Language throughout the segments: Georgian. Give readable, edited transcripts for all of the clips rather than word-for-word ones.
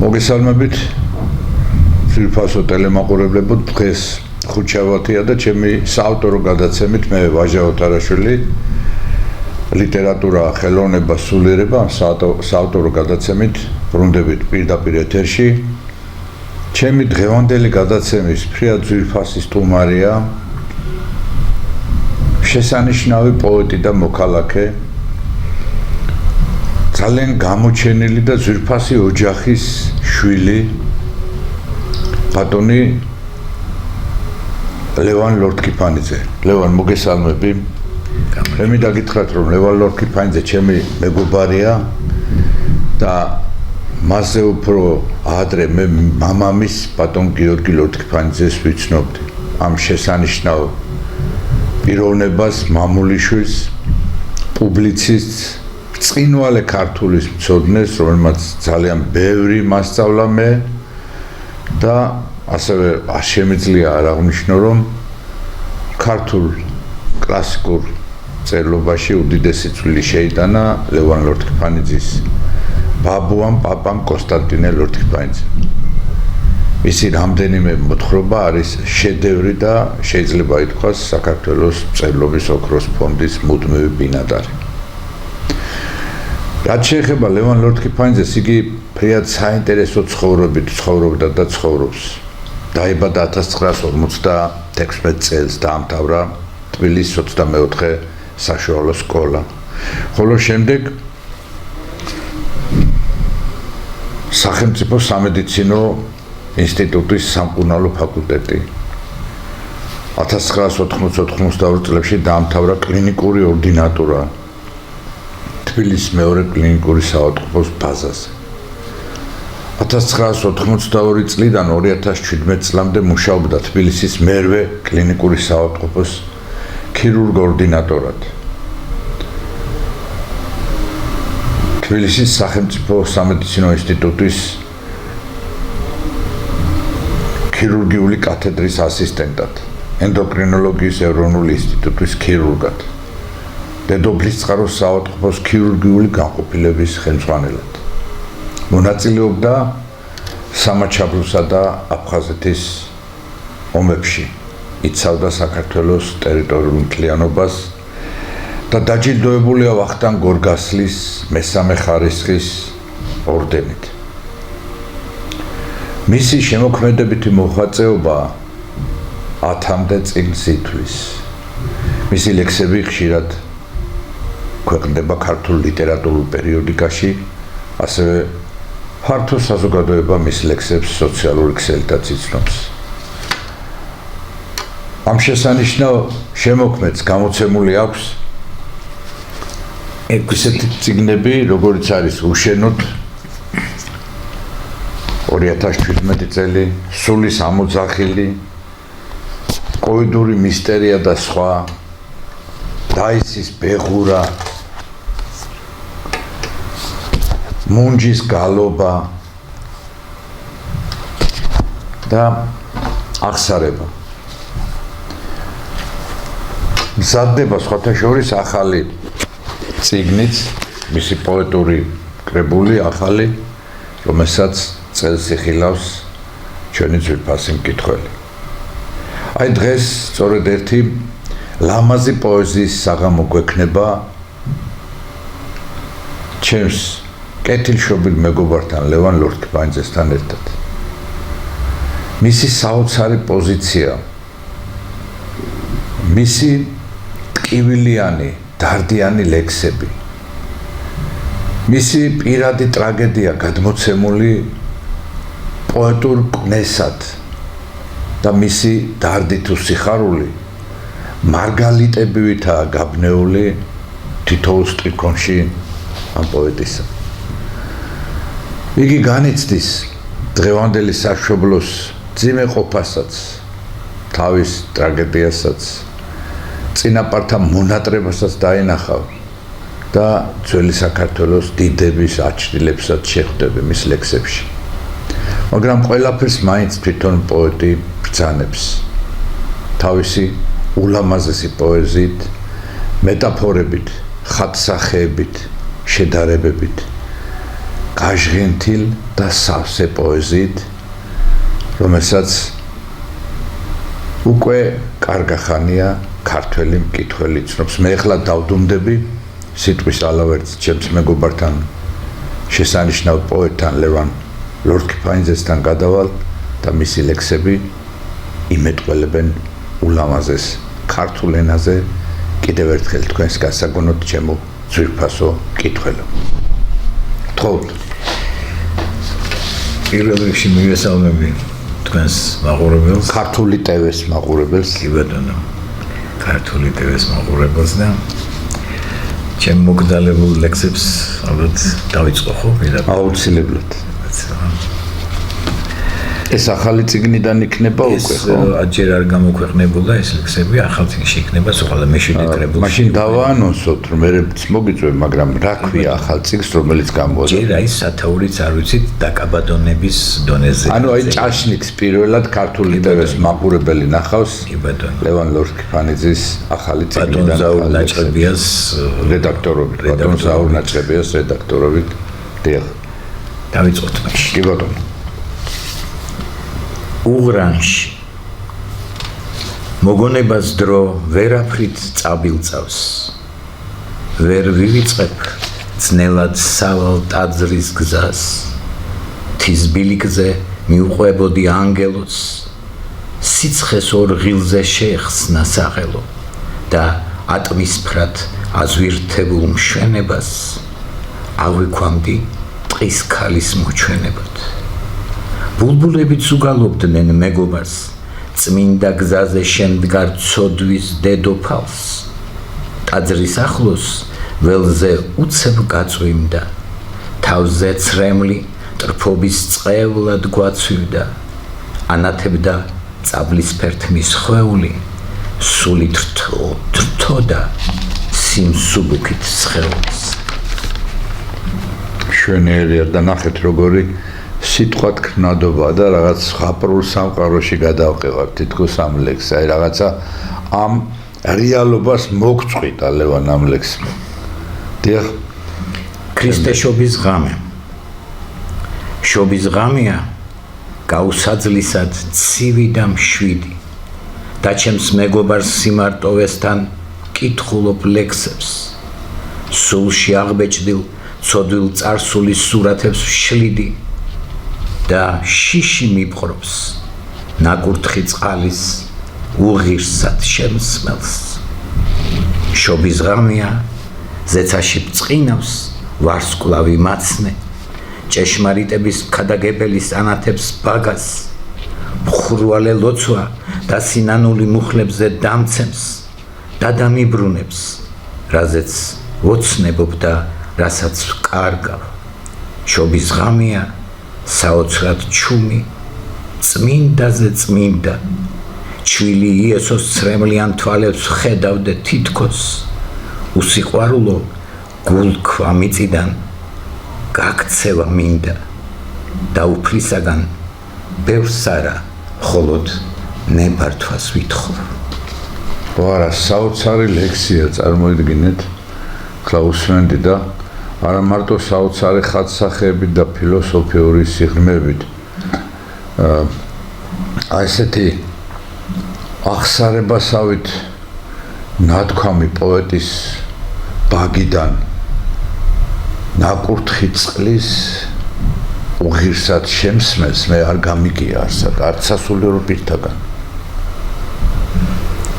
მოგესალმებით ძვირფასო ტელემაყურებლებო, დღეს ხუთშაბათია და ჩემი საავტორო გადაცემით მე ვაჟა ოთარაშვილი ლიტერატურა, ხელოვნება, სულიერება საავტორო გადაცემით ბრუნდებით პირდაპირ ეთერში. ჩემი დღევანდელი გადაცემის ფრიად ძვირფასი სტუმარია შესანიშნავი პოეტი და მოქალაქე, ძალიან გამოჩენილი და ძვირფასი ოჯახის შვილი, ბატონი ლევან ლორთქიფანიძე. ლევან, მოგესალმები. მე მინდა გითხრათ, რომ ლევან ლორთქიფანიძე ჩემი მეგობარია და მასზე უფრო ადრე მე მამამის ბატონ გიორგი ლორთქიფანიძეს ვიცნობდი. ამ შესანიშნავ პიროვნებას, მამულიშვილს, პუბლიცისტს, ბრწყინვალე ქართულის მცოდნეს, რომელმაც ძალიან ბევრი მასწავლა მე და ასევე შემიძლია არ აღვნიშნო, რომ ქართულ კლასიკურ წერლობაში უდიდესი წვლილი შეიტანა ლევან ლორთქიფანიძის ბაბუამ, პაპამ კონსტანტინე ლორთქიფანიძემ. მისი რამდენიმე მოთხრობა არის შედევრი და შეიძლება ითქვას საქართველოს წერლობის ოქროს ფონდის მუდმივი ბინადარი. რაც შეეხება ლევან ლორთქიფანიძეს, იგი ფრიად საინტერესო ცხოვრობით ცხოვრობდა და ცხოვრობს. დაიბადა 1956 წელს, დაამთავრა თბილისის 24 საშუალო სკოლა. ხოლო შემდეგ სახელმწიფო სამედიცინო ინსტიტუტის სამკურნალო ფაკულტეტი. 1990-92 წლებში დაამთავრა კლინიკური ორდინატურა თბილისის მეორე კლინიკური საავადმყოფოს ბაზაზე. 1992 წლიდან 2017 წლამდე მუშაობდა თბილისის მერვე კლინიკური საავადმყოფოს ქირურგ ორდინატორად. თბილისის სახელმწიფო სამედიცინო ინსტიტუტის ქირურგიული კათედრის ასისტენტად, ენდოკრინოლოგიის ეროვნული ინსტიტუტის ქირურგად, დედოფლის წყაროს საავადმყოფოს ქირურგიული განყოფილების ხელმძღვანელად. მონაწილეობდა სამაჩაბლოსა და აფხაზეთის ომებში, იცავდა საქართველოს ტერიტორიულ მთლიანობას და დაჯილდოებულია ვახტანგ გორგასლის მესამე ხარისხის ორდენით. მისი შემოქმედებითი მოღვაწეობა 10-მდე წიგნს ითვლის. მისი ლექსები ხშირად ქვეყნდება ქართულ ლიტერატურულ პერიოდიკაში, ასევე ფართო საზოგადოება მის ლექსებს სოციალური ქსელითაც იცნობს. ამ შესანიშნავ შემოქმედს გამოცემული აქვს ესეთი წიგნები, როგორიც არის უშენოდ 2017 წელი, სულის ამოძახილი, კოიდური მისტერია და სხვა, დაისის ბეღურა, მუნჯის გალობა და აღსარება. მზადდება სხვათა შორის ახალი წიგნიც, მისი პოეტური კრებული ახალი, რომელსაც წელს იხილავს ჩვენი ძვირფასი მკითხველი. აი დღეს სწორედ ერთი ლამაზი პოეზიის საღამო გვექნება ჩემს კეთილშობილ მეგობართან ლევან ლორთქიფანიძესთან ერთად. მისი საოცარი პოზიცია, მისი ტკივილიანი, დარდიანი ლექსები, მისი პირადი ტრაგედია გადმოცემული პოეტურ კვნესად და მისი დარდი თუ სიხარული მარგალიტებივითაა გაბნეული თითოეულ სტრიქონში ამ პოეტისა. იგი განიცდის დღევანდელი სამშობლოს ძიმე ყოფასაც, თავის ტრაგედიასაც, წინაპართა მონატრებასაც დაინახავ და ძველი საქართველოს დიდების აჩრდილებსაც შეხვდები მის ლექსებში. მაგრამ ყველაფერს მაინც თვითონ პოეტი ბრძანებს. თავისი ულამაზესი პოეზიით, მეტაფორებით, ხატსახეებით, შედარებებით, გაჟღენთილ და სავსე პოეზიით, რომელსაც უკვე კარგახანია ქართველი მკითხველი ცნობს. მე ახლა დავდუმდები სიტყვის ალავერტს ჩემს მეგობართან შესანიშნავ პოეტთან ლევან ლორთქიფანიძესთან გადავალ და მისი ლექსები იმეტყველებენ ულამაზეს ქართულ ენაზე კიდევ ერთხელ თქვენს გასაგონოთ ჩემო ძვირფასო მკითხველო. თხოვთ. პირველ რიგში მივესალმები თქვენს მაყურებელს, ქართული ტევეს მაყურებელს. კი ბატონო, ქართული ტევეს მაყურებელს და ჩემ მოგდალებულ ლექსებს ალბათ დავიწყო ხო? აუცილებლად. ეს ახალი წიგნიდან იქნება უკვე ხო? აჯერ არ გამოქვეყნებულა ეს ლექსები, ახალ წიგნში იქნება, სულ მეშვიდე კრებულში. მაშინ დავაანონსოთ, რომ მეც მოგიწვევ, მაგრამ რა ქვია ახალ წიგნს, რომელიც გამოვიდა? ჯერ აი სათაურიც არ ვიცით დაკაბადონების დონეზე. ანუ აი ჭაშნიკს პირველად ქართული ტევეს მაყურებელი ნახავს. კი ბატონო. ლევან ლორთქიფანიძის ახალი ბატონ წიგნიდან ზაურ ნაჭყებიას რედაქტორობით, ბატონ ზაურ ნაჭყებიას რედაქტორობით. დიახ. დავიწყოთ მაშინ. კი ბატონო. უღრანში მოგონებას დრო ვერაფრით წაბილწავს ვერ ვივიწყებ ძნელად სავალ ტაძრის გზას თის ბილიკზე მიუყვებოდი ანგელოს სიცხეს ორ ღილზე შეეხსნა სახელო და ატმისფრად აზვირთებულ მშვენებას აღვიქვამდი ტყის ქალის მოჩვენებად ბულბულებიც უგალობდნენ მეგობარს წმინდა გზაზე შემდგარ ცოდვის დედოფალს ტაძრის ახლოს ველზე უცებ გაწვიმდა თავზე ცრემლი ტრფობის წყევლად გვაცვივდა ანათებდა წაბლისფერთმის ხვეული სულით რთოდა სიმსუბუქით სხეულს შვენიერია და ნახეთ როგორი სიტყვა თქნადობა და რაღაც ხაპრულ სამყაროში გადავყევართ თითქოს ამ ლექსს. აი რაღაცა ამ რეალობას მოგწყვიტა ლევან ამ ლექსმა. დიახ. ქრისტეშობის ღამე. შობის ღამეა გაუსაძლისად ცივი და მშვიდი. და ჩემს მეგობარს სიმარტოვესთან კითხულობ ლექსებს. სულში აღბეჭდილ ცოდვილ წარსულის სურათებს ვშლიდი. და შიში მიპყრობს ნაკურთხი წყალის უღირსად შემსმელს შობის ღამეა ზეცაში ბწყინავს ვარსკვლავი მაცნე ჭეშმარიტების ქადაგებელის ანათებს ბაგას მხურვალე ლოცვა და სინანული მუხლებზე დამცემს და დამიბრუნებს რაზეც ოცნებობ და რასაც ვკარგავ შობის ღამეა საოცრად ჩუმი წმინდაზე წმინდა ჩვილი იესოს ცრემლიან თვალებს ხედავდე თითქოს უსიყვარულო გულქვა მიწიდან გაქცევა მინდა და უფლისაგან ბევრს არა მხოლოდ ნებართვას ვითხოვ ვარა საოცარი ლექსია წარმოიდგინეთ კлауსვენდი და არა მარტო საოცარი ხატსახეები და ფილოსოფიური სიღრმებით. აი ესეთი აღსარებასავით ნათქვამი პოეტის ბაგიდან ნაკურთხი წყლის უღირსად შემსმელს მე არ გამიგია არც სასულიერო პირთაგან.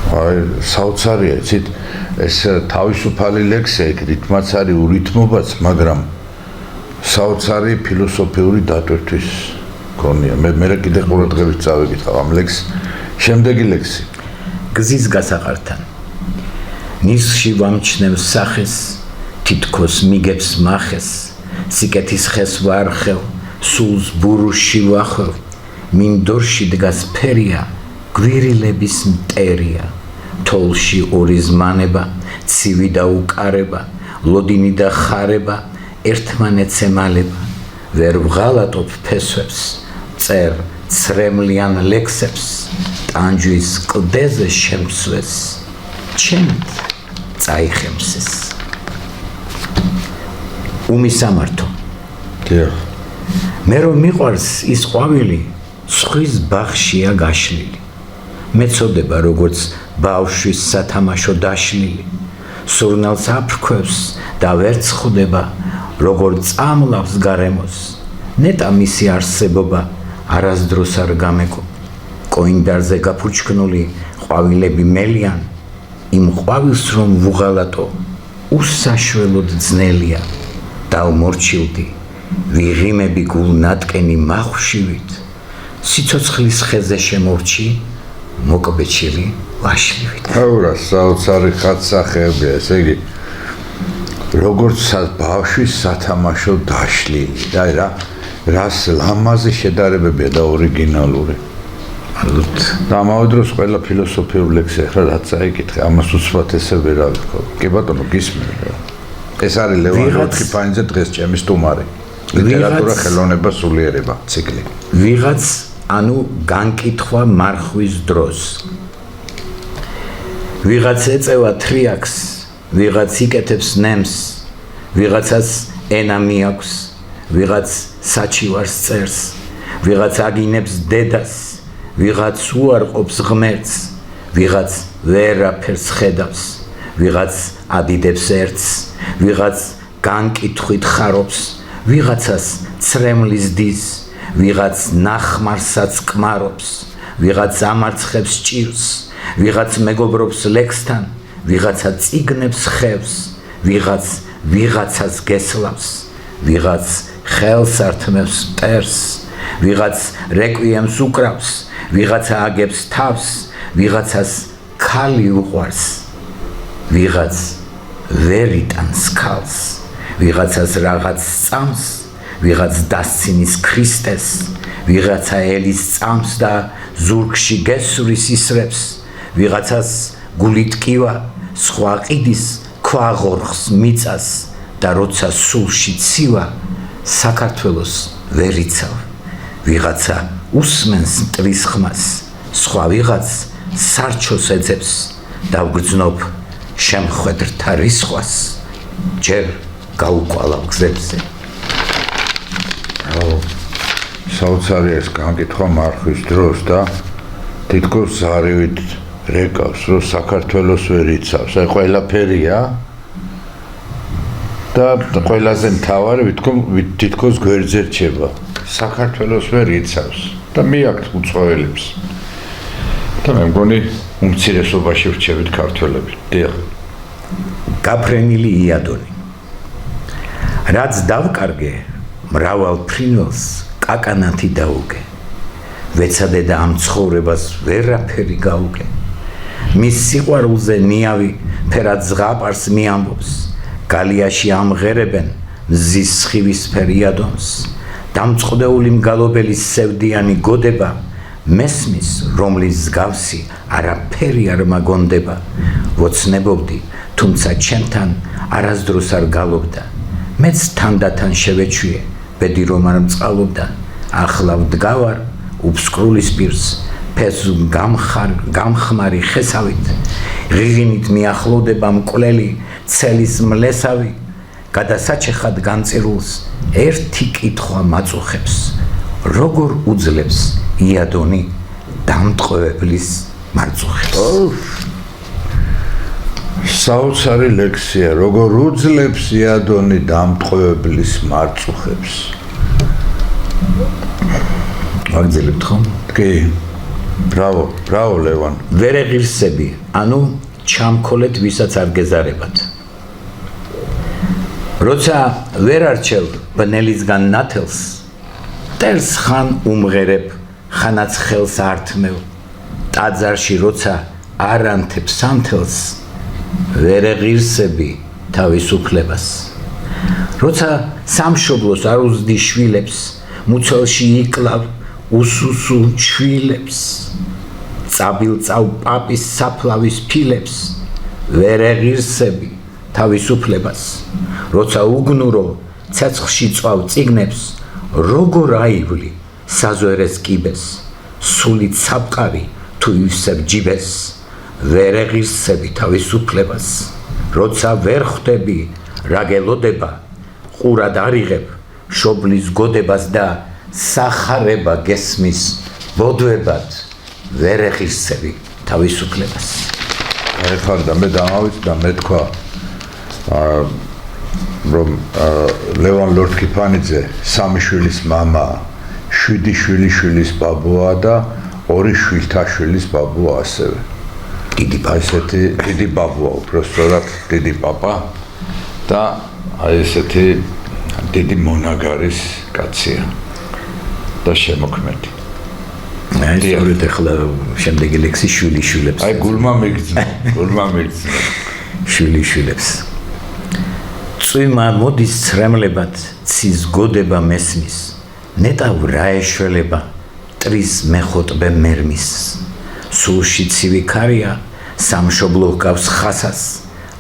აი საოცარია იცით ეს თავისუფალი ლექსია იქ რითმაც არის ურითმობაც მაგრამ საოცარი ფილოსოფიური დატვირთვის გონია მე კიდე ყურადღებით წავეკითხავ ამ ლექსს შემდეგი ლექსი გზის გასაყართან ნისში ვამჩნევ სახეს თითქოს მიგებს მახეს სიკეთის ხეს ვარხევ სულს ბურუში ვახევ მინდორში დგას ფერია გვირილების მტერია თოლში ორი ზმანება ცივი და უკარება ლოდინი და ხარება ერთმანეთს ემალება ვერ ვღალატობ ფესვებს წერ ცრემლიან ლექსებს ტანჯვის კლდეზე შემსვეს ჩემთ წაიხემსეს უმისამართო დიახ მე რომ მიყვარს ის ყვავილი სხვის ბაღშია გაშლილი მეწოდება როგორც ბავშვის სათამაშო დაშლილი სურნელს აფრქვევს და ვერც ხვდება როგორ წამლავს გარემოს ნეტა მისი არსებობა არასდროს არ გამეკო კოინდარზე გაფუჩქნული ყვავილები მელიან იმ ყვავილს რომ ვუღალატო უსაშველოდ ძნელია დავმორჩილდი ვიღიმები გულნატკენი მახვშივით სიცოცხლის ხეზე შემორჩი მოკბეჭილი ვაშლივით აურა საოცარი ხატსახეებია ესე იგი როგორც ბავშვის სათამაშო დაშლილი და რას ლამაზი შედარებებია და ორიგინალური და ამავე დროს ყველა ფილოსოფიური ლექსი ახლა რაც წაიკითხე ამას უცბად ესე ვერავი ხო კი ბატონო გისმენთ ეს არის ლევან როთხიფანიძე დღეს ჩემი სტუმარი ლიტერატურა ხელოვნება სულიერება ციკლი ვიღაც ანუ განკითხვა მარხვის დროს ვიღაც ეწევა თრიაქს ვიღაც იკეთებს ნემს ვიღაცას ენა მიაქვს ვიღაც საჩივარს წერს ვიღაც აგინებს დედას ვიღაც უარყოფს ღმერთს ვიღაც ვერაფერს ხედავს ვიღაც ადიდებს ერთს ვიღაც განკითხვით ხარობს ვიღაცას ცრემლის დის ვიღაც ნახმარსაც კმარობს ვიღაც ამარცხებს ჭირს ვიღაც მეგობრობს ლექსთან ვიღაცა წიგნებს ხევს ვიღაც ვიღაცას გესლავს ვიღაც ხელს ართმევს მტერს ვიღაც რეკვიემს უკრავს ვიღაცა აგებს თავს ვიღაცას ქალი უყვარს ვიღაც ვერ იტანს ქალს ვიღაცას რაღაც სწამს ვიღაც დასცინის ქრისტეს ვიღაცა ელის სწამს და ზურგში გესვრის ისრებს ვიღაცას გულით კივა სხვა ყიდის ქვაღორხს მიწას და როცა სულში ცივა საქართველოს ვერ იცავ ვიღაცა უსმენს მტრის ხმას სხვა ვიღაც სარჩოს ეძებს და ვგრძნობ შემხვედრთა რისხვას ჯერ გაუკვალავ გზებზე საოცარია ეს განკითხვა მარხვის დროს და თითქოს ზარივით რეკავს რომ საქართველოს ვერ იცავს აი ყველაფერია და ყველაზე მთავარი თითქოს გვერდზე რჩება საქართველოს ვერ იცავს და მიაქვს უცხოელებს და მე მგონი უმცირესობაში ვრჩებით ქართველები დიახ გაფრენილი იადონი რაც დავკარგე მრავალ ფრინველს კაკანათი დაუგე ვეცადე და ამ ცხოვრებას ვერაფერი გაუგე მის სიყვარულზე ნიავი ფერად ზღაპარს მიამბობს გალიაში ამღერებენ მზის სხივის ფერიადონს დამწყდეული მგალობელის სევდიანი გოდება მესმის რომლის მსგავსი არაფერი არ მაგონდება ვოცნებობდი თუმცა ჩემთან არასდროს არ გალობდა მეც თანდათან შევეჩვიე ბედი რომ არ მწყალობდა ახლა ვდგავარ უფსკრულის პირს ფეს გამხმარი ხესავით ღიღინით მიახლოვდება მკვლელი ცელის მლესავი გადასაჩეხად განწირულს ერთი კითხვა მაწუხებს როგორ უძლებს იადონი დამტყვევებლის მარწუხებს საოცარი ლექსია როგორ უძლებს იადონი დამტყვევებლის მარწუხებს აგძლებთ ხომ? კი ბრავო ბრავო ლევან ვერ ეღირსები ანუ ჩამქოლეთ ვისაც არ გეზარებათ როცა ვერ არჩევ ბნელისგან ნათელს ტერს ხან უმღერებ ხანაც ხელს ართმევ ტაძარში როცა არ ანთებ სანთელს ვერ ეღირსები თავისუფლებას როცა სამშობლოს არ უზდი შვილებს მუცელში იკლავ უსუსულ ჩვილებს წაბილწავ პაპის საფლავის ფილებს ვერ ეღირსები თავისუფლებას როცა უგნურო ცეცხლში წვავ წიგნებს როგორ აივლი საზვერეს კიბეს სულით საფყარი თუ ივსებ ჯიბეს ვერ ეღირსები თავისუფლებას როცა ვერ ხვდები რა გელოდება ყურად არიღებ შობლის გოდებას და სახარება გესმის ბოდვებად ვერ ეღირსები თავისუფლებას. ეხარ და მე დამავიწყდა და მე თქვა რომ ლევან ლორთქიფანიძე 3 შვილის მამაა, 7 შვილიშვილის ბაბუა და 2 შვილთა შვილის ბაბუა ასევე. ესეთი დიდი ბაბუა, უბრალოდ დიდი პაპა და აი ესეთი დიდი მონაგარის კაცია და შემოქმედი. აი სწორედ ახლა შემდეგი ლექსი შვილიშვილებს. აი გულმა მიგძნა. შვილიშვილებს. წვიმა მოდის ცრემლებად, ცის გოდება მესმის. ნეტავ რა ეშველება, ტრის მეხოტბე მერმის. სულში ცივი ქარია, სამშობლო გავს ხასას.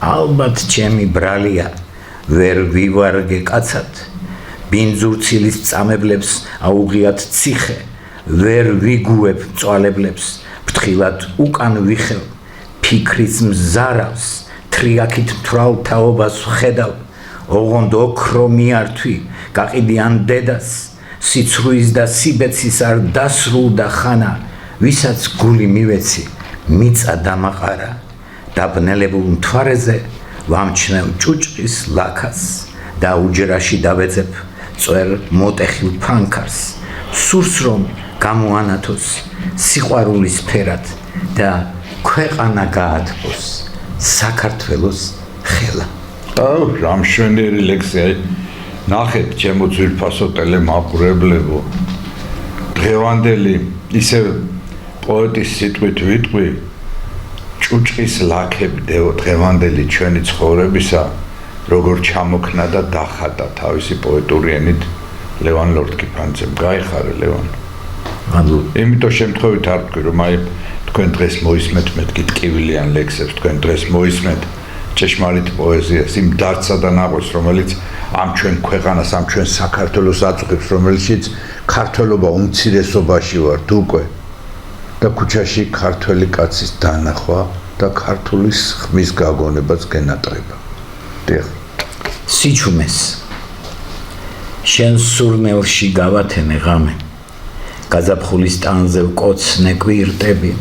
ალბათ ჩემი ბრალია, ვერ ვივარგე კაცად. ბინძურცილის წამებლებს აუღიათ ციხე, ვერ ვიგუებ მწვალებლებს, ფრთხილად უკან ვიხევ, ფიქრის მზარავს, თრიაქით მთვრალ თაობას ვხედავ, ოღონდ ოქრო მიართვი, გაყიდიან დედას, სიცრუის და სიბეცის არ დასრულდა ხანა, ვისაც გული მივეცი, მიწა დამაყარა, დაბნელებულ მთვარეზე ვამჩნევ ჭუჭყის ლაქას და უჯრაში დავეძებ წვერ მოტეხილ ფანქარს, სურს რომ გამოანათოს სიყვარულის ფერად და ქვეყანა გაათბოს საქართველოს ხელა. აუ, რამშვენიერი ლექსია. ნახეთ, ჩემო ძვირფასო ტელემაყურებლებო. დღევანდელი ისე პოეტის სიტყვით ვიტყვი, ჭუჭყის ლაქები დღევანდელი ჩვენი ცხოვრებისა, როგორ ჩამოქნა და დახატა თავისი პოეტური ენით ლევან ლორთქიფანიძემ. გაიხარე ლევან. იმიტომ შემთხვევით არ ვთქვი, რომ აი თქვენ დღეს მოისმენთ მეთქი ტკივილიან ლექსებს, თქვენ დღეს მოისმენთ ჭეშმარიტ პოეზიას, იმ დარცსა და ნაღვენს, რომელიც ამ ჩვენ ქვეყანას, ამ ჩვენ საქართველოს აწუხებს, რომელშიც ქართველობა უმცირესობაში ვართ უკვე და ქუჩაში ქართველი კაცის დანახვა და ქართულის ხმის გაგონებაც გენატრება. დიახ. სიჩუმეს შენ სურნელში გავათენე ღამე, გაზაფხულის ტანზე ვკოცნე კვირტები,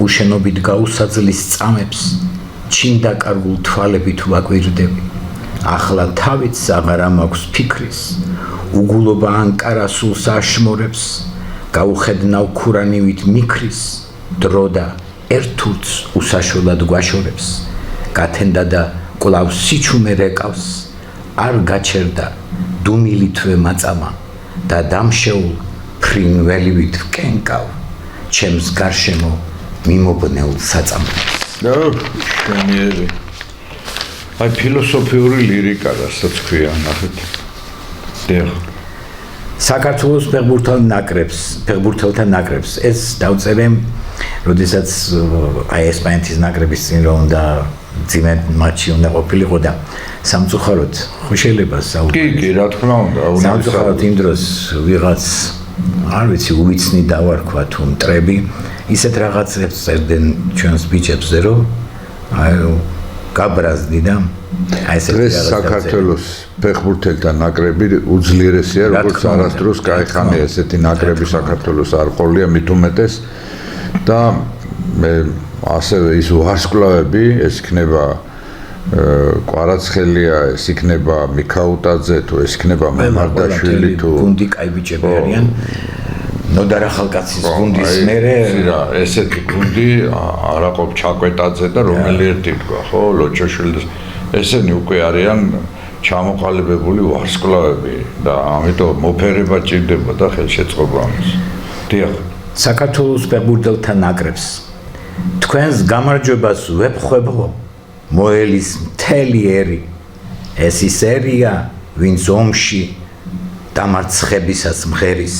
უშენობით გაუსაძლის წამებს, ჩინდაკარგულ თვალებით ვაკვირდები. ახლა თავიც აღარ მაქვს ფიქრის, უგულობა ანკარასულს აშმორებს, გაუხედნავ ქურანივით მიქრის, დრო და ერთურც უსაშველად გვაშორებს, გათენდა და კვლავ სიჩუმე რეკავს, არ გაჩერდა დუმილითვე მაწამა და დამშეულ ფრინველივით ვკენკავ, ჩემს გარშემო მიმობნეულ საწამლებს. შვენიერი. აი ფილოსოფიური ლირიკა, რასაც ქვია, ნახეთ. დიახ. საქართველოს ფეხბურთელთა ნაკრებს ეს დავწერე, როდესაც აი ესპანეთის ნაკრების წინ რომ და ძიმე მატჩი უნდა ყოფილიყო და სამწუხაროდ ხო შეიძლება საუბარი. კი, რა თქმა უნდა, სამწუხაროდ იმ დროს ვიღაც არ ვიცი უიცნი დავარქვა თუ მტრები ისეთ რაღაცებს წერდნენ ჩვენს ბიჭებზე რომ აი გაბრაზდი და აი ესეთ დღეს საქართველოს ფეხბურთელთა ნაკრები უძლიერესია, როგორც არასდროს გაიხანია ესეთი ნაკრები საქართველოს არ ყოლია მით უმეტეს და მე ასევე ის ვარსკვლავები ეს იქნება კვარაცხელია, ეს იქნება მიქაუტაძე თუ ეს იქნება მემარდაშვილი თუ გუნდი კაი ბიჭები არიან ნოდარ ახალკაცის გუნდის მერე ესეთი გუნდი არაყოფ ჩაკვეტაძე და რომელი ერთი თქვა ხო ლოჩოშვილი ესენი უკვე არიან ჩამოყალიბებული ვარსკვლავები და ამიტომ მოფერება ჭირდება და ხელშეწყობა ამის. დიახ. საქართველოს ფეხბურთელთა ნაკრებს თქვენს გამარჯვებას ვეფხვებო მოელის მთელი ერი ეს ის ერია ვინც ომში დამარცხებისას მღერის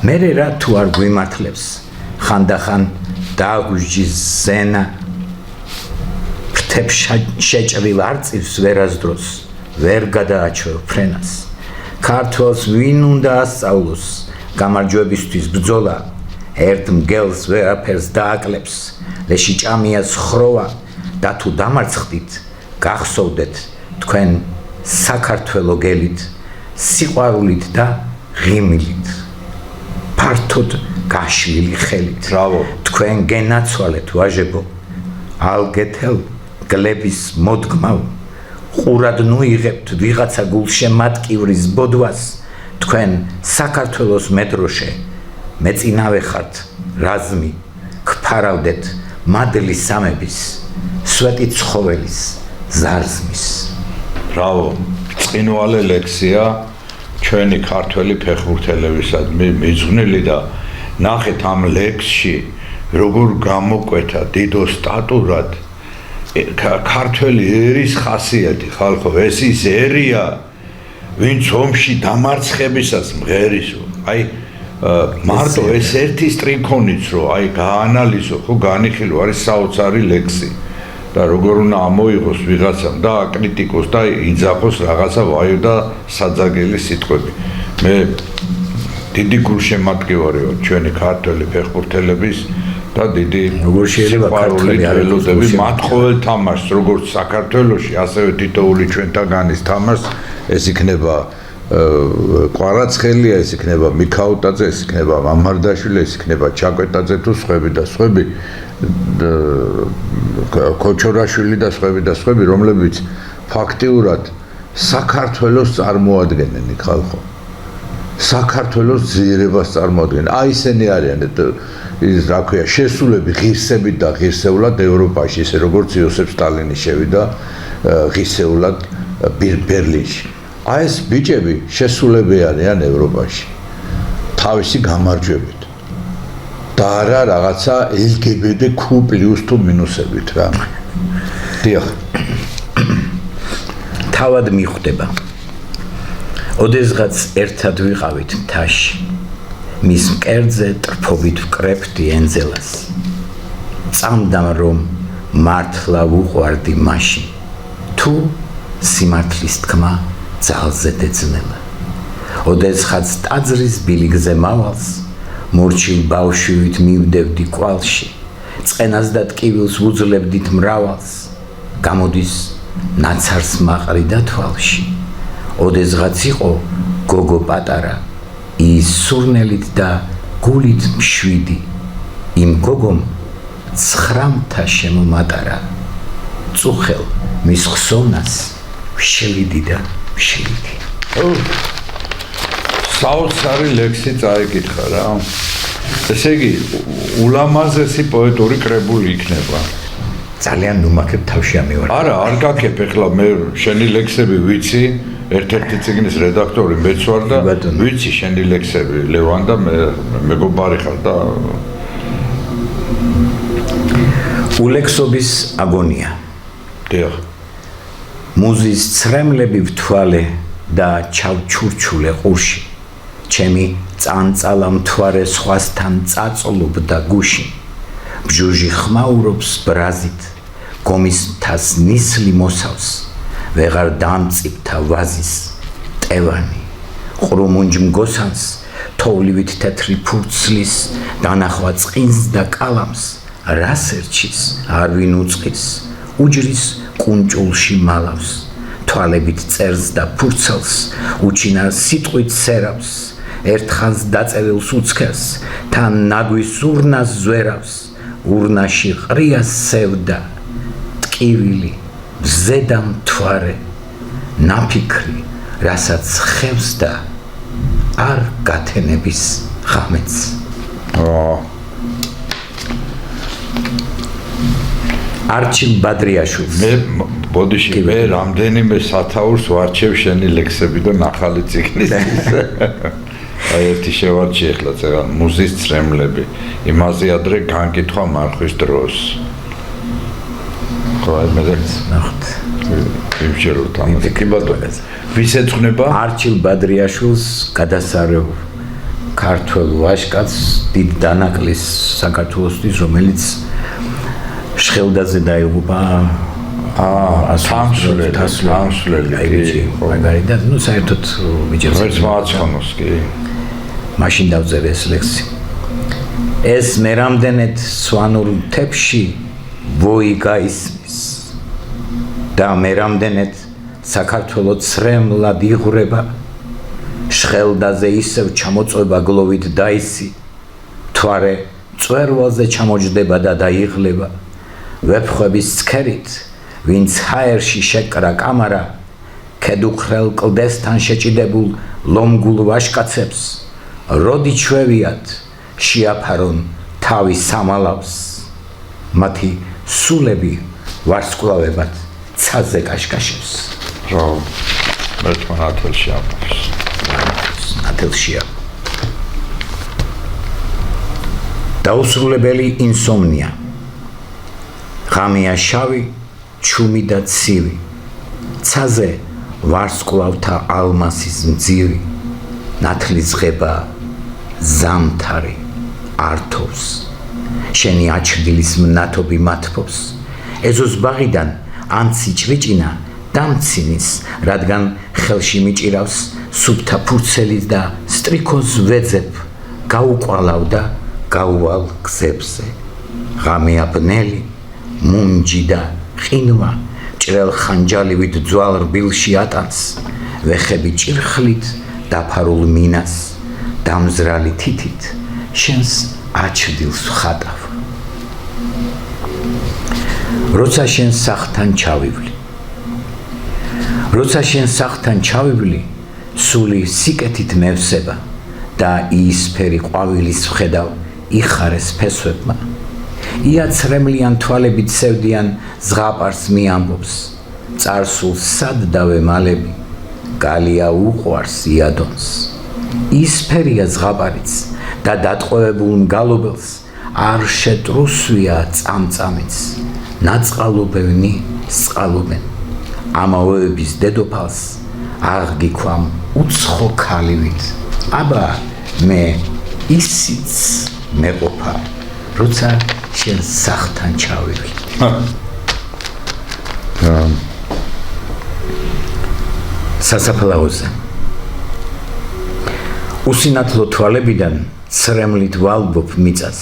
მერე რა თუ არ გვიმართლებს ხანდახან დააგვიჯის ზენა ფრთებს შეჭრილ არწივს ვერასდროს ვერ გადააჩვევ ფრენას ქართველს ვინ უნდა ასწავლოს გამარჯვებისთვის ბრძოლა ერთ მგელს ვერაფერს დააკლებს ლეში ჭამიას ხროვა და თუ დამარცხდით გახსოვდეთ თქვენ საქართველო გელით სიყვარულით და ღიმილით ფართოდ გაშლილი ხელით ბრავო თქვენ გენაცვალეთ ვაჟებო ალგეთელ გლების მოდგმავ ყურად ნუიღებთ ვიღაცა გულშემატკივრის ბოდვას თქვენ საქართველოს მეტროშე მეწინავე ხართ რაზმი გფარავდეთ მადლის სამების სვეტი ცხოველის ზარზმის ბრავო წინვალე ლექსია ჩვენი ქართველი ფეხბურთელებისადმი მიძღვნილი და ნახეთ ამ ლექსში როგორ გამოკვეთა დიდო სტატურად ქართველი ერის ხასიათი ხალხო ეს ის ერია ვინც ომში დამარცხებისას მღერისო აი მარტო ეს ერთი სტრიქონიც რო აი გაანალიზო ხო განიხილო არის საოცარი ლექსი და როგორ უნდა ამოიღოს ვიღაცამ და აკრიტიკოს და იძახოს რაღაცა ვაიო და საძაგელი სიტყვები მე დიდი გულშემატკივარი ვარ ჩვენი ქართველი ფეხბურთელების და დიდი როგორ შეიძლება ქართველი ველოდები მათ ყოველ თამაშს როგორც საქართველოში ასევე თითოეული ჩვენთაგანის თამაშს ეს იქნება კვარაცხელია ეს იქნება მიქაუტაძე ეს იქნება მამარდაშვილი ეს იქნება ჩაკვეტაძე თუ სხვები და სხვები კოჩორაშვილი და სხვები რომლებიც ფაქტიურად საქართველოს წარმოადგენენ ხალხო საქართველოს ძირებას წარმოადგენენ აი ესენი არიან ის რა ქვია შესულები ღირსებით და ღირსეულად ევროპაში ისე როგორც იოსებ სტალინი შევიდა ღირსეულად ბერლინში აი ეს ბიჭები შესულები არიან ევროპაში თავისი გამარჯვებით და არა რაღაცა LGBT Q+ თუ მინუსებით რა დიახ თავად მიხვდება ოდესღაც ერთად ვიყავით მთაში მის მკერდზე ტრფობით ვკრებდი ენძელას წამდამ რომ მართლა ვუყვარდი მაშინ თუ სიმართლის თქმა ძალზე დეძნელა ოდესღაც ტაძრის ბილიგზე მავალს მორჩილ ბავშვივით მივდევდი კვალში წყენას და ტკივილს ვუძლებდით მრავალს გამოდის ნაცარს მაყრი და თვალში ოდესღაც იყო გოგო პატარა ის სურნელით და გულით მშვიდი იმ გოგომ 9 შემომატარა წუხელ მის ხსოვნას ვშლიდი და ვშლიდი საოცარი ლექსი წაიკითხა რა ესე იგი ულამაზესი პოეტური კრებული იქნება ძალიან ნუმაქებ თავში ამევარ არა არ გაკებ ეხლა მე შენი ლექსები ვიცი ერთ-ერთი ციგნის რედაქტორი მეც ვარ და ვიცი შენი ლექსები ლევან და მეგობარი ხარ და ულექსობის აგონია დიახ მუზის ცრემლები ვთვალე და ჩავჩურჩულე ყურში ჩემი წანწალა მთვარე სხვასთან წაწოლობდა გუში ბჟუჟი ხმაურობს ბრაზით გომის მთას ნისლი მოსავს ვეღარ დამწიფთა ვაზის ტევანი ყრუმუნჯ მგოსანს თოვლივით თეთრი ფურცლის დანახვა წყინს და კალამს რას ერჩის არ ვინ უწყის უჯრის კუნჭულში მალავს თვალებით წერს და ფურცელს უჩინარ სიტყვით სერავს ერთხანს დაწერილს უცქერს თან ნაგვის ურნას ზვერავს ურნაში ყრია სევდა ტკივილი ზედა მთვარე ნაფიქრი რასაც ხევს და არ გათენების ღამეც არჩილ ბადრიაშვილს მე ბოდიში მე რამდენიმე სათაურს ვარჩევ შენი ლექსები და ნახალი ციგნისთვის აი ერთი შევარჩი ახლა წერა მუზის ცრემლები იმაზე ადრე განკითხვა მარხვის დროს ხო აი მე ნახეთ ვიმშეროთ ამას კი ბატონო ვის ეძღვნება არჩილ ბადრიაშვილს გადასარევ ქართველ ვაჟკაცს დიდ დანაკლის საქართველოსთვის რომელიც შხელდაზე დაიღუპა თამსვლელი მაგარიდან ნუ საერთოდ მიჯერს ვერც მააცხონოს კი მაშინ დავწერე ეს ლექსი ეს მე რამდენად სვანურ მთებში ვოი გაისმის და მე რამდენად საქართველოს ცრემლად იღვრება შხელდაზე ისევ ჩამოწვება გლოვით დაისი თვარე წვერვალზე ჩამოჯდება და დაიღლება ვეფხვების ცქერით ვინც ჰაერში შეკრა კამარა ქედუხრელ კლდესთან შეჭიდებულ ლომგულ ვაშკაცებს როდი ჩვევიათ შეაფარონ თავის სამალავს მათი სულები ვარსკვლავებად ცაზე კაშკაშებს რა მერტმა ნათელში ამბობს ნათელშია დაუსრულებელი ინსომნია ღამეა შავი ჩუმი და ცივი ცაზე ვარსკვლავთა ალმასის მძივი ნათლის ღება ზამთარი ართობს შენი აჩრდილის მნათობი მათფობს ეზოს ბაღიდან ანცი ჭრიჭინა დამცინის რადგან ხელში მიჭირავს სუფთა ფურცელით და სტრიქოს ვეძებ გაუყვალავ და გაუვალ გზებზე ღამეა ბნელი მუნჯი და ყინვა ჭრელ ხანჯალივით ძვალ რბილში ატანს ვეხები ჭირხლით დაფარულ მინას დამზრალი თითით შენს აჩრდილს ხატავ როცა შენ სახთან ჩავივლი სული სიკეთით მევსება და იისფერი ყვავილის ვხედავ იხარეს ფესვებმა იაცრემლიან თვალებით სევდიან ზღაპარს მიამბობს წარსულს სად დავემალები გალია უყვარს იადონს იისფერია ზღაპარიც და დატყვევებულ მგალობელს არ შეტრუსვია წამწამიც ნაწყალობევნი სწყალობენ ამავეების დედოფალს აღგიქვამ უცხო ქალივით აბა მე ისიც მეყოფა როცა შენ სახთან ჩავივლი სასაფლაოზე უსინათლო თვალებიდან ცრემლით ვალბობ მიწას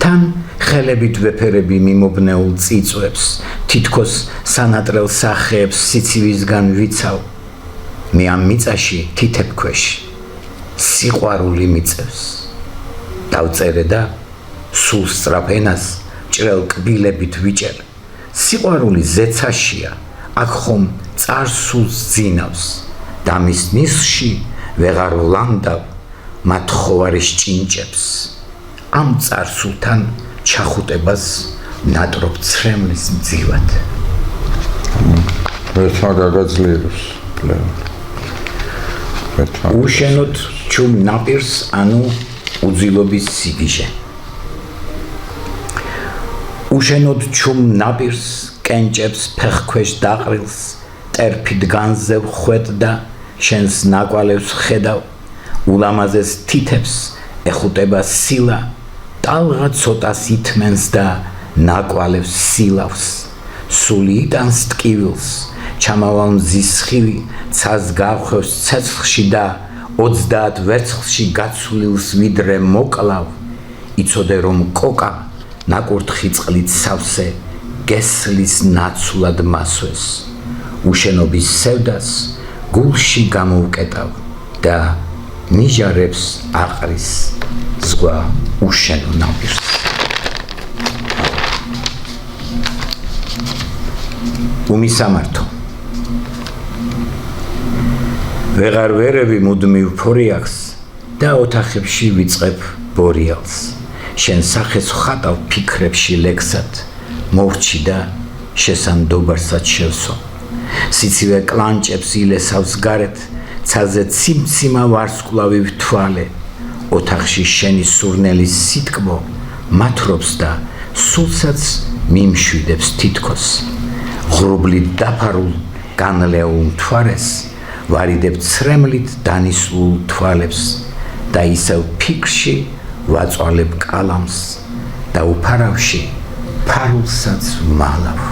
თან ხელებით ვეფერები მიმობნეულ წიწვებს თითქოს სანატრელ სახეებს სიცივისგან ვიცავ მე ამ მიწაში თითებ ქვეშ სიყვარული მიწევს დავწერე და სულ სწრაფენას ჭრელ კბილებით ვიჭერ სიყვარული ზეცაშია აქ ხომ წარსულს ძინავს და მის ნისლში ვეღარ ვლანდავ მათხოვარის ჭინჭებს ამ წარსულთან ჩახუტებას ნატრობ ცრემლის მძივად ერთმა გაგაძლიეროს უშენოდ ჩუმ ნაპირს ანუ უძილობის სიგიჟე უშენოდ ჩუმ ნაპირს კენჭებს ფეხქვეშ დაყრილს ტერფით განზე ვხვედ და შენს ნაკვალევს ხედავ ულამაზეს თითებს ეხუტება სილა ტალღა ცოტას ითმენს და ნაკვალევს სილავს სული იტანს ტკივილს ჩამავალ მზის სხივი ცას გავხვევს ცეცხლში და 30 ვერცხლში გაცვლილს ვიდრე მოკლავ იცოდე რომ კოკა ნაკურთხი წყლით სავსე გესლის ნაცვლად მასვეს უშენობის სევდას გულში გამოვკეტავ და ნიჟარებს აყრის ზღვა უშენო ნაპირს უმისამართო ვეღარ ვერები მუდმივ ფორიაქს და ოთახებში ვიწყებ ბორიალს შენ სახეს ხატავ ფიქრებში ლექსად მოვჩი და შესანდობარსად შევსო სიცივე კლანჭებს ილესავს გარეთ ცაზე ციმციმა ვარსკვლავი ვთვალე ოთახში შენი სურნელის სიტკბო მათრობს და სულსაც მიმშვიდებს თითქოს ღრუბლით დაფარულ განლეულ მთვარეს ვარიდებ ცრემლით დანისლულ თვალებს და ისევ ფიქრში ვაწვალებ კალამს და უფარავში ფარულსაც ვმალავ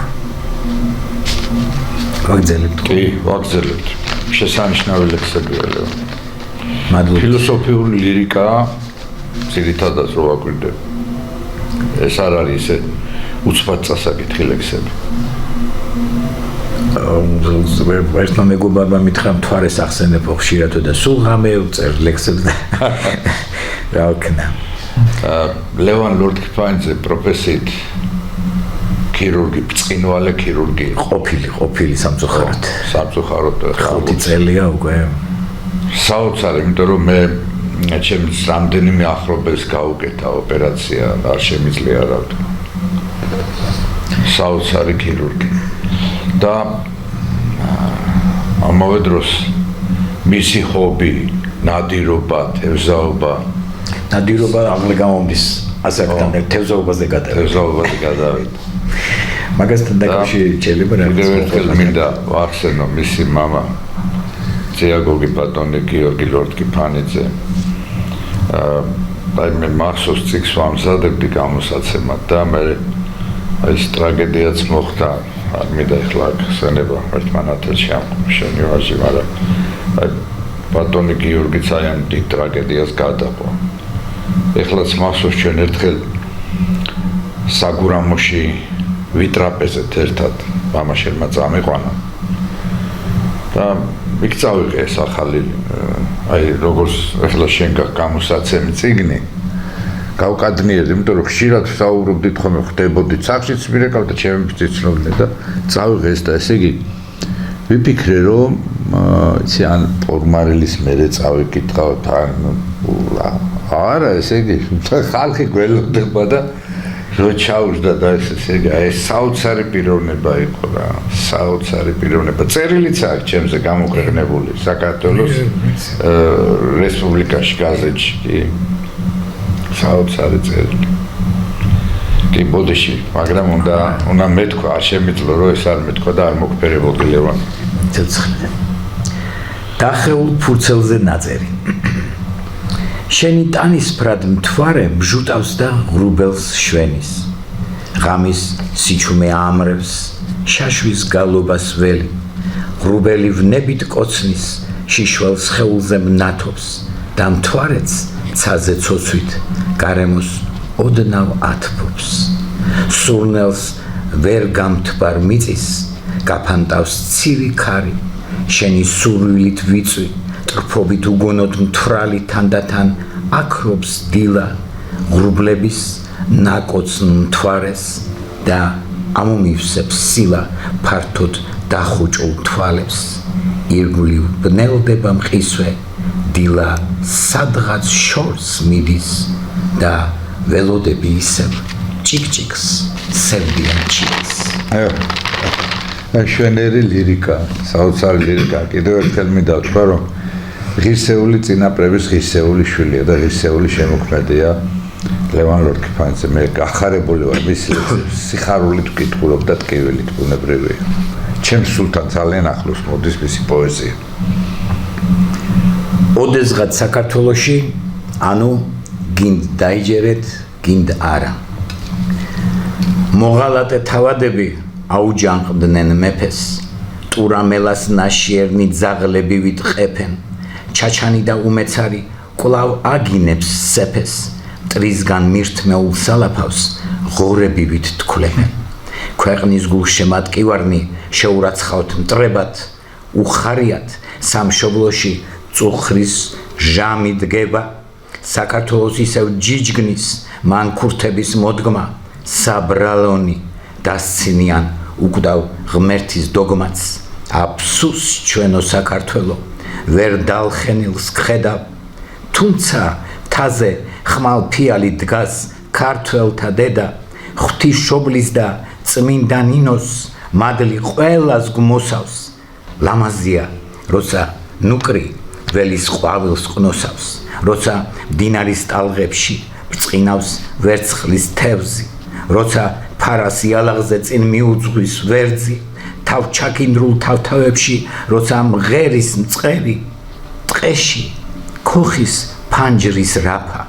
ვაგზელებთ კი ვაგზელებთ შესანიშნავი ლექსებია მადლობა ფილოსოფიური ლირიკა ძირითადად რო ვაკვირდებ ეს არ არის ესე უცბად წასაკითხი ლექსები ერთმა მეგობარმა მითხრა მთვარეს ახსენებო ხშირად და სულ ღამე უწერ ლექსებს და რა ვქნა. ლევან ლორთქიფანიძე პროფესიით ქირურგი, ბწყინვალე ქირურგი. ყოფილი სამწუხაროდ. სამწუხაროდ 5 წელია უკვე. საოცარი, იმიტომ რომ მე ჩემს რამდენიმე ახლობელს გავუკეთა ოპერაცია, არ შემიძლია რა ვთქვა. საოცარი ქირურგი. და ამავე დროს მისი ჰობი, ნადირობა, თევზაობა. ნადირობა აღარ გამომდის ასაკთან თევზაობაზე გადავიდა. მაგასთან დაკავშირებით შეიძლება რა კიდევ ერთხელ მინდა ვახსენო მისი მამა ძიაგოგი ბატონი გიორგი ლორთქიფანიძე. აი მე მახსოვს წიგს ვამზადებდი გამოსაცემად და მე ეს ტრაგედიაც მოხდა. არ მინდა ეხლა ხსენება ერთმანეთში ამ შენი ვაჟი, მაგრამ აი ბატონი გიორგიც აი ამ დიდ ტრაგედიას გადაყვა. ეხლაც მახსოვს ჩვენ ერთხელ საგურამოში ვიტრაპეზეთ ერთად, მამა შენმა წამიყვანა. და იქ წავიღე ეს ახალი, აი როგორც ეხლა შენ გამოსაცემი წიგნი, გავკადნიერდი, იმიტომ რომ ხშირად ვსაუბრობდით ხოლმე, ხდებოდით სახლშიც მირეკავ და ჩემი ცნობდნენ და წავიღე ეს და ესე იგი ვიფიქრე რომ იცი ან პორმარელის მერე წავიკითხავთ ან არა ესე იგი ხალხი გველოდება და რო ჩაუжда და ესე იგი ეს საოცარი პიროვნება იყო რა, საოცარი პიროვნება. წერილიც აქვს ჩემზე გამოქვეყნებული საქართველოს რესპუბლიკაში გაზეთში კი საოცარი წერილი. კი ბოდიში, მაგრამ უნდა მეთქვა, არ შემიძლია რომ ეს არ მეთქვა და არ მოგფერებოდი ლევან. ცოცხლე. დახეულ ფურცელზე ნაწერი. შენი ტანისფრად მთვარე ბჟუტავს და ღრუბელს შვენის. ღამის სიჩუმე ამრევს, შაშვის გალობას ველი. ღრუბელი ვნებით კოცნის, შიშველ სხეულზე მნათობს და მთვარეც ცაზე ცოცვით გარემოს ოდნავ ათბობს. სურნელს ვერ გამთბარ მიწის, გაფანტავს ცივი ქარი, შენი სურვილით ვიწვი, ტრფობით უგონოდ მთვრალი თანდათან აქრობს დილა, ღრუბლების ნაკოცნ მთვარეს და ამომივსებს სილა ფართოდ დახუჭულ თვალებს. ირგვლივ ბნელდება მყისვე, დილა სადღაც შორს მიდის და ველოდები ისევ ჭიკჭიკს სევდიან ჩიკს. შვენერი ლირიკა, საოცარი ლირიკა. კიდევ ერთხელ მინდა ვთქვა, რომ ღირსეული წინაპრების ღირსეული შვილია და ღირსეული შემოქმედია ლევან ლორთქიფანიძე. მე გახარებული ვარ მის სიხარულით ვკითხულობ და ტკივილით ბუნებრივია. ჩემს სულთან ძალიან ახლოს მოდის მისი პოეზია. ოდესღაც საქართველოში, ანუ გინდ დაიჯერეთ, გინდ არა. მოღალატე თავადები აუჯანყდნენ მეფეს, ტურამელას ნაშიერნი ძაღლები ვიტყეფენ, ჩაჩანი და უმეცარი კვლავ აგინებს სეფეს, მტრისგან მირთმეულ სალაფავს ღორები ვითთქვლეფენ. ქვეყნის გულშემატკივარნი შეურაცხავთ მტრებად, უხარიათ სამშობლოში წუხრის ჟამი დგება, საქართველოს ისევ ჯიჯგნის მანქურთების მოდგმა, საბრალონი დასცინიან უკვდავ ღმერთის დოგმაც. აფსუს ჩვენო საქართველო, ვერ დალხენილს გხედავ, თუმცა თაზე ხმალ ფიალი დგას ქართველთა დედა, ღვთისმშობლის და წმინდა ნინოს მადლი ყველას გმოსავს. ლამაზია, როცა ნუკრი ველის ყვავილს ყნოსავს, როცა მდინარის ტალღებში ბრწყინავს ვერცხლის თევზი, როცა ფარას იალაღზე წინ მიუძღვის ვერძი, თავჩაკინდრულ თავთავებში, როცა მღერის მწყერი, ტყეში ქოხის ფანჯრის რაფა,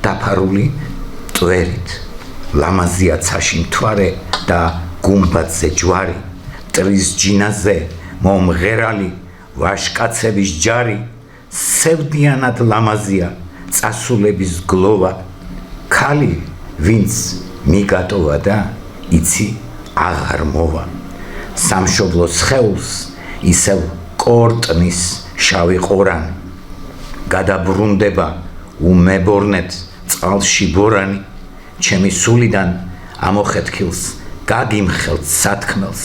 დაფარული მტვერით. ლამაზია ცაში მთვარე და გუმბათზე ჯვარი, მტრის ჯინაზე მომღერალი ვაშკაცების ჯარი, სევდიანად ლამაზია წასულების გლოვა, ქალი ვინც მიგატოვა და იცი აღარ მოვა. სამშობლოს ხეულს ისევ კორტნის შავი ყორანი გადაბრუნდება უმებორნეთ წყალში ბორანი ჩემი სულიდან ამოხეთქილს გაგიმხელთ სათქმელს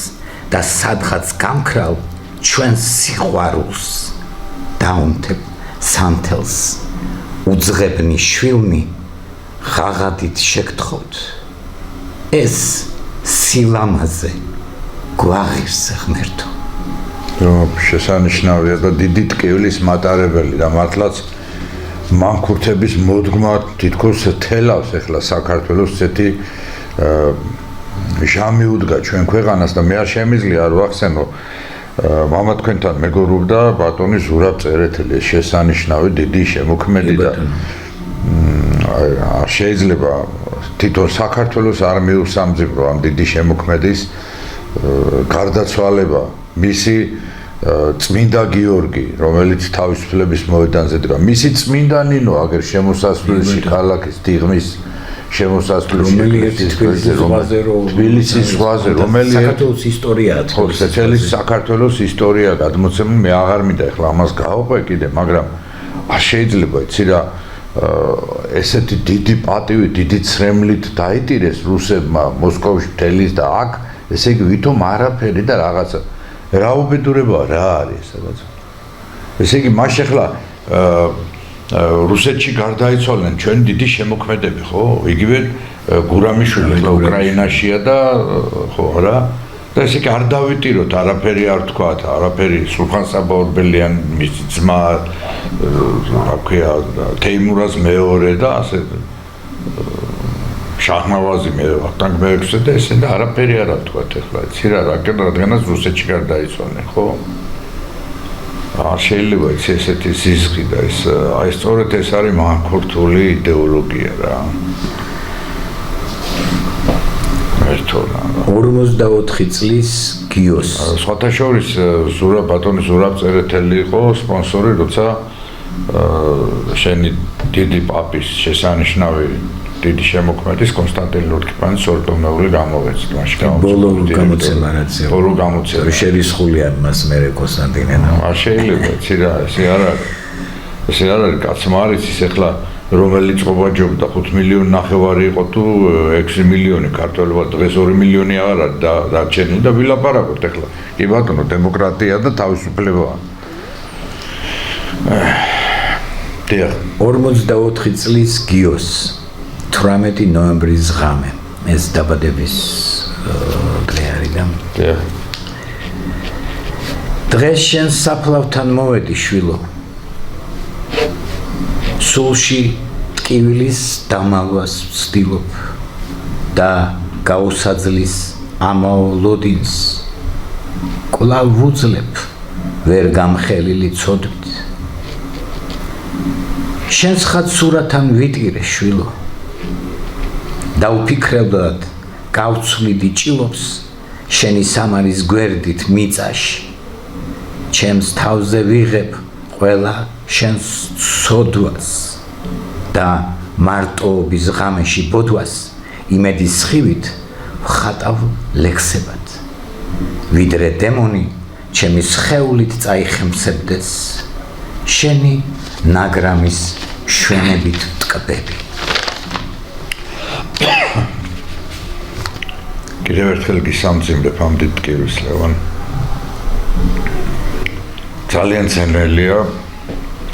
და სადღაც გამქრალ ჩვენს სიყვარულს დაუნთებ სანთელს უძღებნი შვილნი ღაღადით შეგთხოვთ ეს სილამაზე გვაღირსე ღმერთო შესანიშნავია და დიდი ტკივილის მატარებელი და მართლაც მანქურთების მოდგმა თითქოს თელავს ახლა საქართველოს ესეთი ჟამი უდგა ჩვენ ქვეყანას და მე არ შემიძლია არ ვახსენო მამა თქვენთან მეგობრობდა ბატონი ზურაბ წერეთელი შესანიშნავი დიდი შემოქმედი და არ შეიძლება თვითონ საქართველოს არ მიუსამძიმრო ამ დიდი შემოქმედის გარდაცვალება მისი წმინდა გიორგი რომელიც თავისუფლების მოედანზე დგა მისი წმინდა ნინო აგერ შემოსასვლელში ქალაქის დიღმის შემოსასვლელში თბილისის ზღვაზე რომელიც საქართველოს ისტორიაა საქართველოს ისტორია გადმოცემული მე აღარ მინდა ახლა ამას გავყვე კიდე მაგრამ არ შეიძლება იცი რა ესეთი დიდი პატივი დიდი ცრემლით დაიტირეს რუსებმა მოსკოვში მთელის და აქ ესე იგი ვითომ არაფერი და რაღაცა რა უბედურებაა რა არის სადაც ესე იგი მას ახლა რუსეთში გარდაიცვალნენ ჩვენ დიდი შემოქმედები ხო იგივე გურამიშვილი ახლა უკრაინაშია და ხო რა და ესე იგი არ დავიტიროთ არაფერი არ თქვათ არაფერი სულხან საბა-ორბელიან მისი ძმა რა ქვია თეიმურაზ მეორე და ასე შაჰნავაზი მე ვახტანგ მეექვსე და ესე და არაფერი არ თქვათ ახლა იცი რა რადგანაც რუსეთში გარდაიცვალნენ ხო არ შეიძლება ესეთი სიზღი და ეს აი სწორედ ეს არის მანქურთული იდეოლოგია რა 44 წლის გიოს სხვათა შორის ბატონი ზურაბ წერეთელი იყო სპონსორი როცა შენი დიდი პაპის შესანიშნავი დიდი შემოქმედის კონსტანტინ ლორკიპანის ორტომეული გამოვეცით მაშინ ბოლო გამოცემა რაცა ბოლო გამოცემა შერისხულია მას მე კონსტანტინე არ შეიძლება იცი რა ესე არ არის კაცმა არის ის ახლა რომელიც ყოფაჯობდა 5 მილიონი ნახევარი იყო თუ 6 მილიონი ქართველობა დღეს 2 მილიონი აღარ არის დარჩენილი და ვილაპარაკოთ ახლა კი ბატონო დემოკრატია და თავისუფლებაა 44 წლის გიოს 18 ნოემბრის ღამე ეს დაბადების დღე არის და დღეს შენ საფლავთან მოვედი შვილო სულში ტკივილის დამალვას ვცდილობ და გაუსაძლის ამაო ლოდინს კვლავ ვუძლებ ვერ გამხელილი ცოდვით შენს ხაც სურათთან ვიტირე შვილო დაუფიქრებლად გავცვლიდი ჭილობს შენი სამარის გვერდით მიწაში ჩემს თავზე ვიღებ ყველა შენს ცოდვას და მარტოობის ღამეში ბოდვას იმედის სხივით ვხატავ ლექსებად ვიდრე დემონი ჩემი სხეულით წაიხემსებდეს შენი ნაგრამის შვენებით ვტკბები კიდევ ერთხელ გისამძიმრებ ამ დიდ ტკივილს ლევან ძალიან ძნელია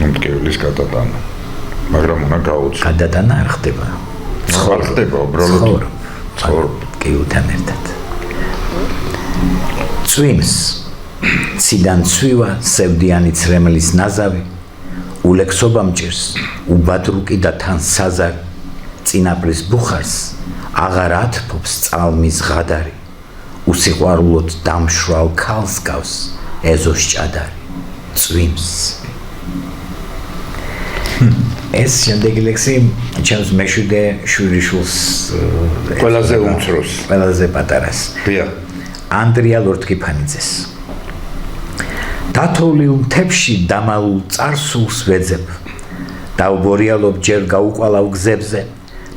ამ ტკივილის გადატანა მაგრამ უნდა გაუწიო გადატანა არ ხდება არ ხდება უბრალოდ ტკივილთან ერთად წვიმს ციდან ცვივა სევდიანი ცრემლის ნაზავი ულექსობა მჭირს უბადრუკი და თან საზარი წინაპრის ბუხარს აღარ ათფობს წალმის ღადარი უსიყვარულოდ დამშრალ ქალს გავს ეზოს ჭადარი წვიმს ეს შემდეგი ლექსი ჩემს მეშვიდე შვილიშვილს ყველაზე უმცროს ყველაზე პატარას ანდრია ლორთქიფანიძეს დათოვლილ მთებში დამალულ წარსულს ვეძებ დავბორიალობ ჯერ გაუყვალავ გზებზე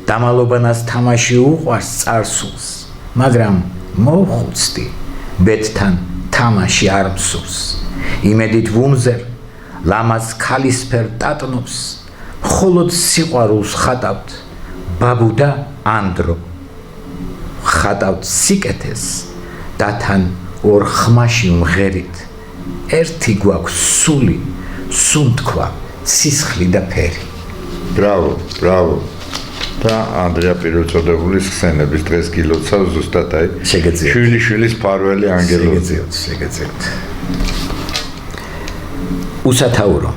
დამალობანას თამაში უყვარს წარსულს მაგრამ მოვხუცდი ბედთან თამაში არ მსურს იმედით ვუმზერ ლამაზ ქალისფერ ტატნობს მხოლოდ სიყვარულს ხატავთ ბაბუ და ანდრო ხატავთ სიკეთეს და თან ორ ხმაში მღერით ერთი გვაქვს სული სუნთქვა სისხლი და ფერი ბრავო და ანდრია პირველწოდებულის ხსენების დღეს გილოცავს ზუსტად აი შვილიშვილის ფარველი ანგელოზი შეგეძებთ უსათაურო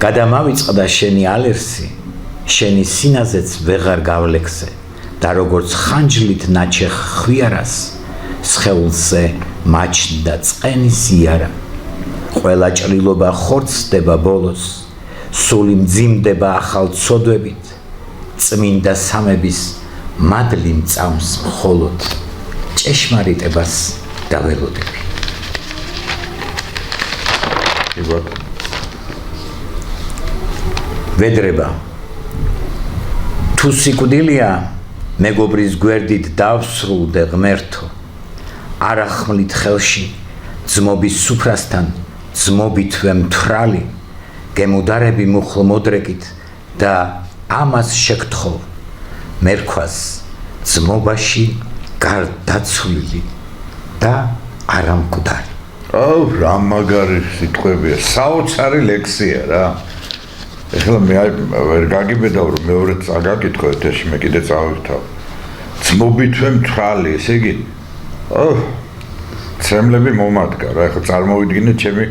გადამავიწყდა შენი ალერსი შენი სინაზეც ვეღარ გავლექსე და როგორც ხანჯლით ნაჩეხ ხვიარას სხეულზე მაჩნდა წყენის იარა ყველა ჭრილობა ხორცდება ბოლოს სული მძიმდება ახალ ცოდვებით წმინდა სამების მადლი მწამს მხოლოდ ჭეშმარიტებას დაველოდები ვედრება თუ სიკვდილია მეგობრის გვერდით დავსრულდე ღმერთო არახმლით ხელში ძმობის სუფრასთან ძმობითვე მთვრალი გემუდარები მუხლ მოდრეკით და ამას შეგთხოვ მერქვას ძმობაში გარდაცვლილი და არამკვდარი აუ რა მაგარი სიტყვებია საოცარი ლექსია რა ეხლა მე ვერ გაგიბედავ რომ მეორე წაგაკითხო ეთერში მე კიდე წავითავ ძმობითვე მთვრალი ესე იგი ცემლები მომადგა რა ეხლა წარმოვიდგინეთ ჩემი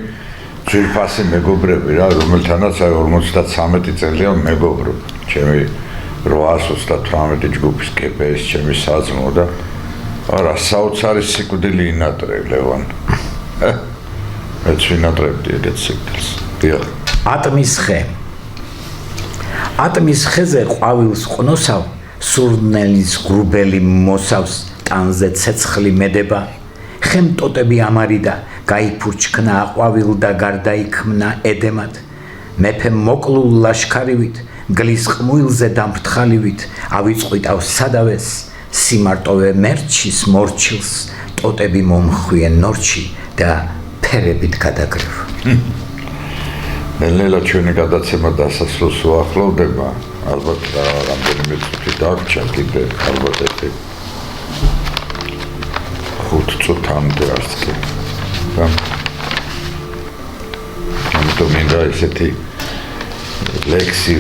ძვირფასი მეგობრები რა რომელთანაც აი 53 წელია მეგობრობ ჩემი 838 ჯგუფის კეპეს ჩემი საძმო და არა საოცარი სიკვდილი ინატრე ლევან მეც ვინატრებდი ეგეთ სიკვდილს დიახ ატმის ხეზე ყვავილს ყნოსავ სურნელის ღრუბელი მოსავს ტანზე ცეცხლი მედება ხემტოტები ამარიდა გაიფურჩქნა აყვავილ და გარდაიქმნა ედემად მეფე მოკლულ ლაშქარივით გლის ყმუილზე დამფრთხალივით ავიწყვიტავ სადავეს სიმარტოვე მერჩის მორჩილს ტოტები მომხვიენ ნორჩი და ფერებით გადაგრევ ნელ-ნელა ჩვენი გადაცემა დასასრულს უახლოვდება ალბათ რამდენიმე წუთი დარჩა კიდე ალბათ ერთი 5 წუთამდე არც კი ამიტომ მინდა ესეთი ლექსი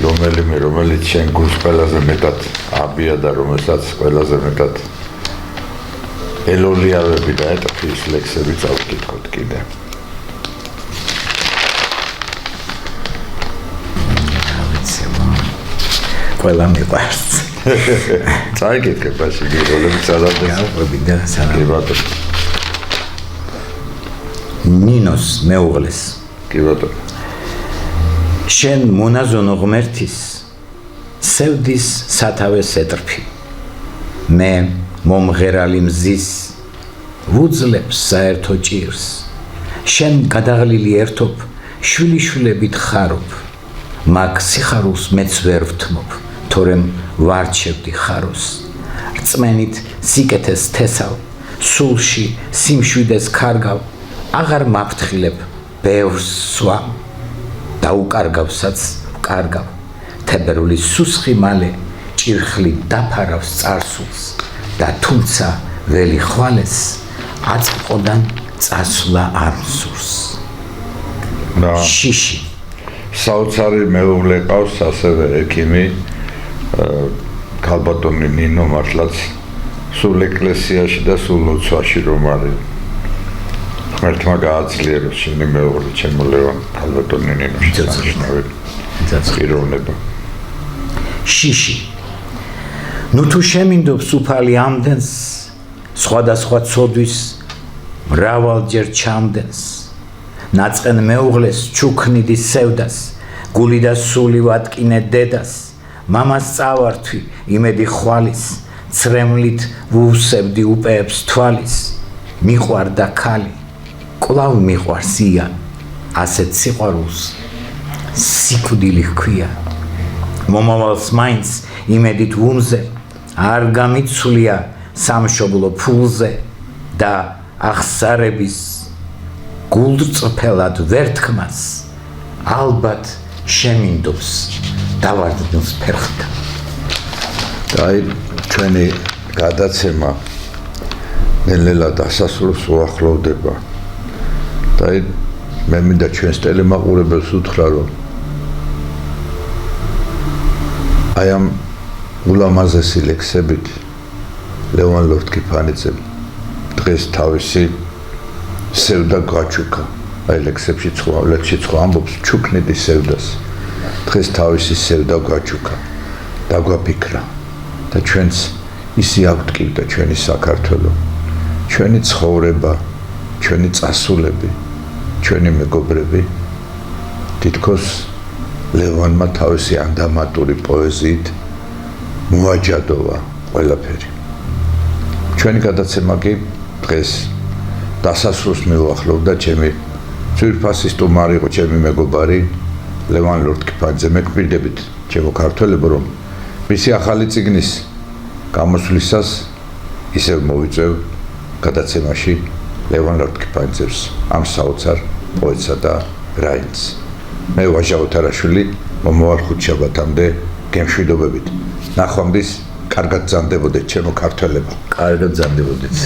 რომელიც შენ გულს ყველაზე მეტად აბია და რომელსაც ყველაზე მეტად ელოლიავები და ეტყვის ლექსები წავკითხოთ კიდე ყველა მიყვარს წაიკითხე ბაში გიროლები წადარდეს ნინოს მეუღლეს კი ბატონო შენ მონაზონო ღმერთის სევდის სათავეს ეტრფი მე მომღერალი მზის ვუძლებს საერთო ჭირს შენ გადაღლილი ერთობ შვილიშვილებით ხარობ მაგ სიხარულს მეც ვერ ვთმობ თორემ ვარჩევდი ხაროს რწმენით სიკეთეს თესავ სულში სიმშვიდეს ქარგავ აღარ მაფრთხილებ ბევრს სვამ და უკარგავსაც ვკარგავ თებერული სუსხი მალე ჭირხლი დაფარავს წარსულს და თუმცა ველი ხვალეს აწმყოდან წასვლა არ მსურს შიში საოცარი მეუღლე ყავს ასევე ექიმი ქალბატონი ნინო მართლაც სულ ეკლესიაში და სულ ლოცვაში რომ არის ღმერთმა გააძლიეროს შენი მეუღლე ჩემო ლევან ქალბატონი ნინოში წაწყიროვნება შიში ნუ თუ შემინდობს უფალი ამდენს სხვადასხვა ცოდვის მრავალჯერ ჩამდენს ნაწყენ მეუღლეს ჩუქნიდი სევდას გული და სული ვატკინე დედას მამას წავართვი იმედი ხვალის ცრემლით ვუსებდი უპეებს თვალის მიყვარდა ქალი კვლავ მიყვარს ია ასეთ სიყვარულს სიკვდილი ჰქვია მომავალს მაინც იმედით ვუმზე არ გამიცვლია სამშობლო ფულზე და აღსარების გულწრფელად ვერთხმას ალბათ შემინდობს დავარდნილს ფერხთა. აი ჩვენი გადაცემა ნელ-ნელა დასასრულს უახლოვდება. და მე მინდა ჩვენს ტელემაყურებელს უთხრა, რომ აი ამ ულამაზესი ლექსებით ლევან ლორთქიფანიძემ დღეს თავისი სევდა გაჩუქა. აი ლექსებში სხვა ამბობს ჩუქნიდი სევდას. დღეს თავისი სევდა გაჩუქა. დაგვაფიქრა და ჩვენც ისი აგვტკივდა ჩვენი საქართველო, ჩვენი ცხოვრება, ჩვენი წასულები, ჩვენი მეგობრები. თითქოს ლევანმა თავისი ანდამატური პოეზიით მოაჯადოვა ყველაფერი. ჩვენი გადაცემა კი დღეს დასასრულს მიუახლოვდა. ჩემი ძვირფასი სტუმარი იყო ჩემი მეგობარი ლევან ლორთქიფანიძე. მეკპირდებით ჩემო ქართველებო, რომ მისი ახალი წიგნის გამოსვლისას ისევ მოვიწევ გადაცემაში ლევან ლორთქიფანიძეს, ამ საოცარ პოეტსა და რაინდს. მე ვაჟა ოთარაშვილი, მომავალ ხუთშაბათამდე გემშვიდობებით. ნახვამდის, კარგად გრძანდებოდეთ ჩემო ქართველებო. კარგად გრძანდებოდეთ.